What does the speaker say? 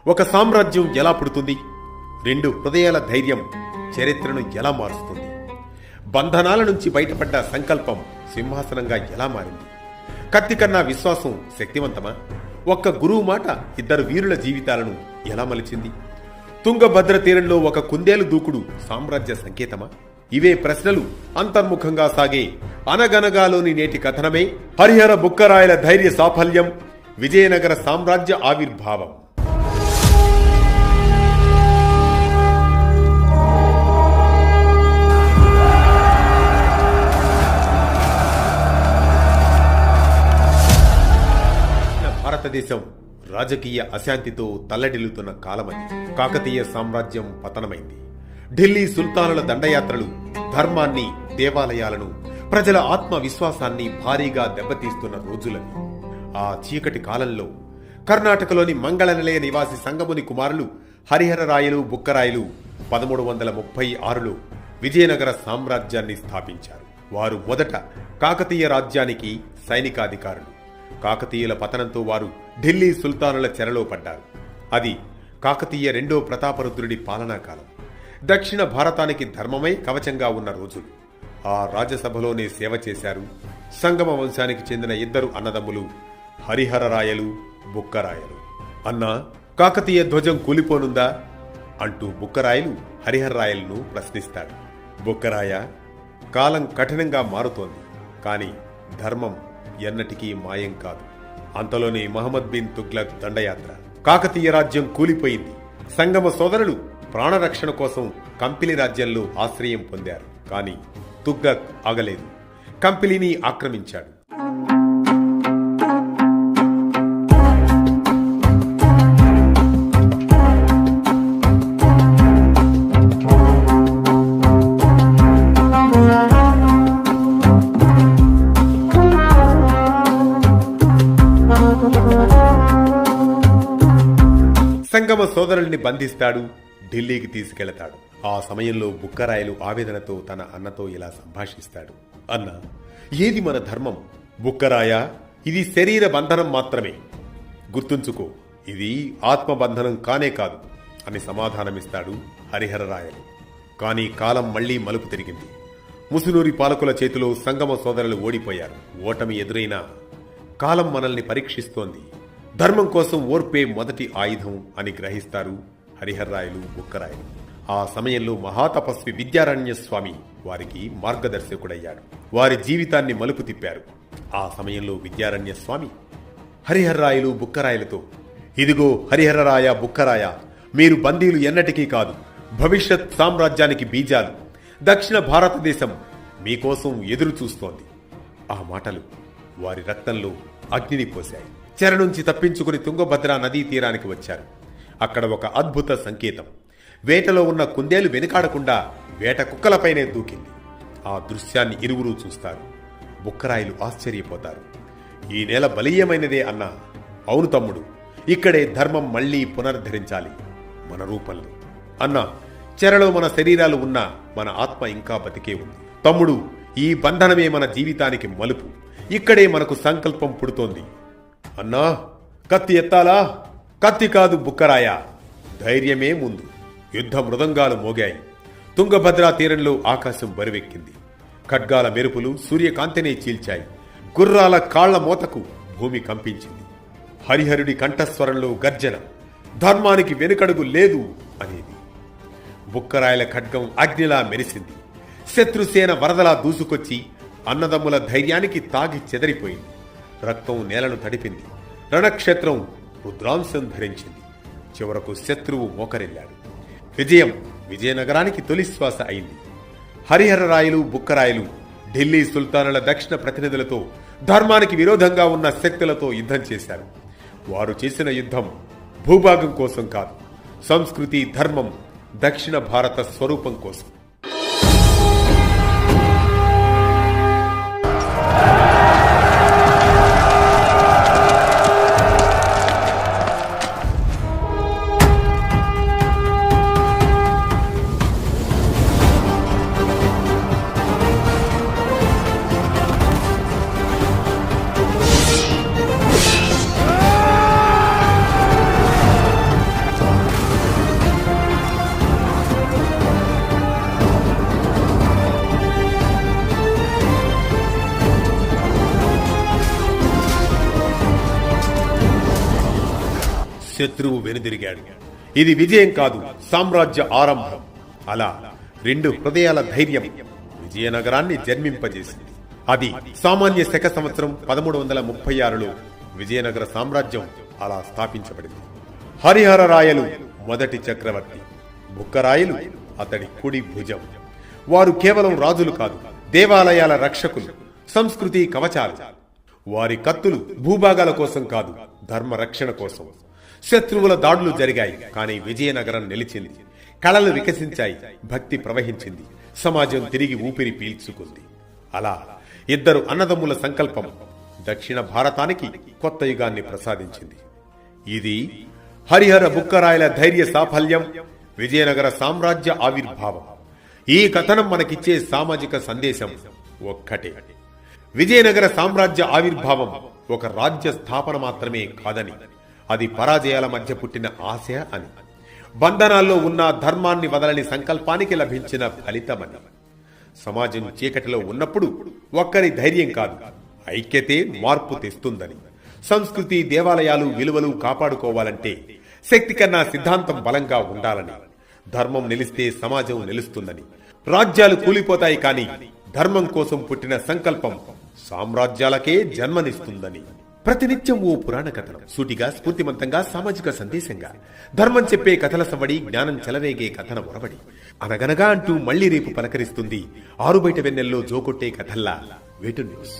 ఒక సామ్రాజ్యం ఎలా పుడుతుంది? రెండు హృదయాల ధైర్యం చరిత్రను ఎలా మారుస్తుంది? బంధనాల నుంచి బయటపడ్డ సంకల్పం సింహాసనంగా ఎలా మారింది? కత్తి కన్నా విశ్వాసం శక్తివంతమా? ఒక్క గురువు మాట ఇద్దరు వీరుల జీవితాలను ఎలా మలిచింది? తుంగభద్ర తీరంలో ఒక కుందేలు దూకుడు సామ్రాజ్య సంకేతమా? ఇవే ప్రశ్నలు అంతర్ముఖంగా సాగే అనగనగాలోని నేటి కథనమే హరిహర బుక్కరాయల ధైర్య సాఫల్యం, విజయనగర సామ్రాజ్య ఆవిర్భావం. భారతదేశం రాజకీయ అశాంతితో తల్లడిల్లుతున్న కాలమని. కాకతీయ సామ్రాజ్యం పతనమైంది. ఢిల్లీ సుల్తానుల దండయాత్రలు ధర్మాన్ని, దేవాలయాలను, ప్రజల ఆత్మవిశ్వాసాన్ని భారీగా దెబ్బతీస్తున్న రోజులని. ఆ చీకటి కాలంలో కర్ణాటకలోని మంగళనిలయ నివాసి సంగముని కుమారులు హరిహరరాయలు, బుక్కరాయలు 1336లో విజయనగర సామ్రాజ్యాన్ని స్థాపించారు. వారు మొదట కాకతీయ రాజ్యానికి సైనికాధికారులు. కాకతీయుల పతనంతో వారు ఢిల్లీ సుల్తానుల చెరలో పడ్డారు. అది కాకతీయ రెండో ప్రతాపరుద్రుడి పాలనా కాలం. దక్షిణ భారతానికి ధర్మమై కవచంగా ఉన్న రోజులు. ఆ రాజ్యసభలోనే సేవ చేశారు సంగమ వంశానికి చెందిన ఇద్దరు అన్నదమ్ములు హరిహరరాయలు, బుక్కరాయలు. అన్నా, కాకతీయ ధ్వజం కూలిపోనుందా అంటూ బుక్కరాయలు హరిహరరాయలను ప్రశ్నిస్తాడు. బుక్కరాయ, కాలం కఠినంగా మారుతోంది, కాని ధర్మం ఎన్నటికీ మాయం కాదు. అంతలోనే మహమ్మద్ బిన్ తుగ్లక్ దండయాత్ర. కాకతీయ రాజ్యం కూలిపోయింది. సంగమ సోదరులు ప్రాణరక్షణ కోసం కంపిలి రాజ్యంలో ఆశ్రయం పొందారు. కానీ తుగ్లక్ ఆగలేదు. కంపిలిని ఆక్రమించాడు. సంగమ సోదరుల్ని బంధిస్తాడు, ఢిల్లీకి తీసుకెళతాడు. ఆ సమయంలో బుక్కరాయలు ఆవేదనతో తన అన్నతో ఇలా సంభాషిస్తాడు. అన్న, ఏది మన ధర్మం? బుక్కరాయ, ఇది శరీర బంధనం మాత్రమే. గుర్తుంచుకో, ఇది ఆత్మబంధనం కానే కాదు అని సమాధానమిస్తాడు హరిహరరాయలు. కానీ కాలం మళ్లీ మలుపు తిరిగింది. ముసునూరి పాలకుల చేతిలో సంగమ సోదరులు ఓడిపోయారు. ఓటమి ఎదురైనా కాలం మనల్ని పరీక్షిస్తోంది. ధర్మం కోసం ఓర్పే మొదటి ఆయుధం అని గ్రహిస్తారు హరిహరరాయలు, బుక్కరాయలు. ఆ సమయంలో మహాతపస్వి విద్యారణ్య స్వామి వారికి మార్గదర్శకుడయ్యాడు. వారి జీవితాన్ని మలుపు తిప్పారు. ఆ సమయంలో విద్యారణ్య స్వామి హరిహరరాయలు, బుక్కరాయలతో, ఇదిగో హరిహరరాయ, బుక్కరాయ, మీరు బందీలు ఎన్నటికీ కాదు, భవిష్యత్ సామ్రాజ్యానికి బీజాలు. దక్షిణ భారతదేశం మీకోసం ఎదురు చూస్తోంది. ఆ మాటలు వారి రక్తంలో అగ్నిని పోశాయి. చెర నుంచి తప్పించుకుని తుంగభద్ర నదీ తీరానికి వచ్చారు. అక్కడ ఒక అద్భుత సంకేతం. వేటలో ఉన్న కుందేలు వెనుకాడకుండా వేట కుక్కలపైనే దూకింది. ఆ దృశ్యాన్ని ఇరువురూ చూస్తారు. బుక్కరాయలు ఆశ్చర్యపోతారు. ఈ నేల బలీయమైనదే అన్నా. అవును తమ్ముడు, ఇక్కడే ధర్మం మళ్లీ పునరుద్ధరించాలి, మన రూపంలో. అన్నా, చెరలో మన శరీరాలు ఉన్నా మన ఆత్మ ఇంకా బతికే ఉంది. తమ్ముడు, ఈ బంధనమే మన జీవితానికి మలుపు. ఇక్కడే మనకు సంకల్పం పుడుతోంది. అన్నా, కత్తి ఎత్తాలా? కత్తి కాదు బుక్కరాయ, ధైర్యమే ముందు. యుద్ధ మృదంగాలు మోగాయి. తుంగభద్రా తీరంలో ఆకాశం బరువెక్కింది. ఖడ్గాల మెరుపులు సూర్యకాంతినే చీల్చాయి. గుర్రాల కాళ్ల మోతకు భూమి కంపించింది. హరిహరుడి కంఠస్వరంలో గర్జన, ధర్మానికి వెనుకడుగు లేదు అనేది. బుక్కరాయల ఖడ్గం అగ్నిలా మెరిసింది. శత్రుసేన వరదలా దూసుకొచ్చి అన్నదమ్ముల ధైర్యానికి తాగి చెదరిపోయింది. రక్తం నేలను తడిపింది. రణక్షేత్రం రుద్రాంశం ధరించింది. చివరకు శత్రువు మోకరిల్లాడు. విజయం విజయనగరానికి తొలిశ్వాస అయింది. హరిహరరాయలు, బుక్కరాయలు ఢిల్లీ సుల్తానుల దక్షిణ ప్రతినిధులతో, ధర్మానికి విరోధంగా ఉన్న శక్తులతో యుద్ధం చేశారు. వారు చేసిన యుద్ధం భూభాగం కోసం కాదు, సంస్కృతి, ధర్మం, దక్షిణ భారత స్వరూపం కోసం. శత్రువు వెనుదిరిగాడు. ఇది విజయం కాదు, సామ్రాజ్య ఆరంభం. అలా 2 హృదయాల ధైర్యం విజయనగరాన్ని జన్మింపజేసింది. అది సామాన్య శక సంవత్సరం 1336లో విజయనగర సామ్రాజ్యం అలా స్థాపించబడింది. హరిహర రాయలు మొదటి చక్రవర్తి, బుక్కరాయలు అతడి కుడి భుజం. వారు కేవలం రాజులు కాదు, దేవాలయాల రక్షకులు, సంస్కృతి కవచాలు. వారి కత్తులు భూభాగాల కోసం కాదు, ధర్మ రక్షణ కోసం. శత్రువుల దాడులు జరిగాయి, కానీ విజయనగరం నిలిచింది. కళలు వికసించాయి, భక్తి ప్రవహించింది, సమాజం తిరిగి ఊపిరి పీల్చుకుంది. అలా 2 అన్నదమ్ముల సంకల్పం దక్షిణ భారతానికి కొత్త యుగాన్ని ప్రసాదించింది. ఇది హరిహర బుక్కరాయల ధైర్య సాఫల్యం, విజయనగర సామ్రాజ్య ఆవిర్భావం. ఈ కథనం మనకిచ్చే సామాజిక సందేశం ఒక్కటే: విజయనగర సామ్రాజ్య ఆవిర్భావం ఒక రాజ్య స్థాపన మాత్రమే కాదని, అది పరాజయాల మధ్య పుట్టిన ఆశ అని, బంధనాల్లో ఉన్న ధర్మాన్ని వదలని సంకల్పానికి లభించిన ఫలితమని. సమాజం చీకటిలో ఉన్నప్పుడు ఒక్కరి ధైర్యం కాదు, ఐక్యతే మార్పు తెస్తుందని. సంస్కృతి, దేవాలయాలు, విలువలు కాపాడుకోవాలంటే శక్తి కన్నా సిద్ధాంతం బలంగా ఉండాలని. ధర్మం నిలిస్తే సమాజం నిలుస్తుందని. రాజ్యాలు కూలిపోతాయి, కానీ ధర్మం కోసం పుట్టిన సంకల్పం సామ్రాజ్యాలకే జన్మనిస్తుందని. ప్రతినిత్యం ఓ పురాణ కథనం, సూటిగా, స్ఫూర్తిమంతంగా, సామాజిక సందేశంగా. ధర్మం చెప్పే కథల సవడి, జ్ఞానం చెలరేగే కథన ఒరవడి. అనగనగా అంటూ మళ్లీ రేపు పలకరిస్తుంది ఆరుబయట వెన్నెల్లో జోకొట్టే కథల్లా వేటు న్యూస్.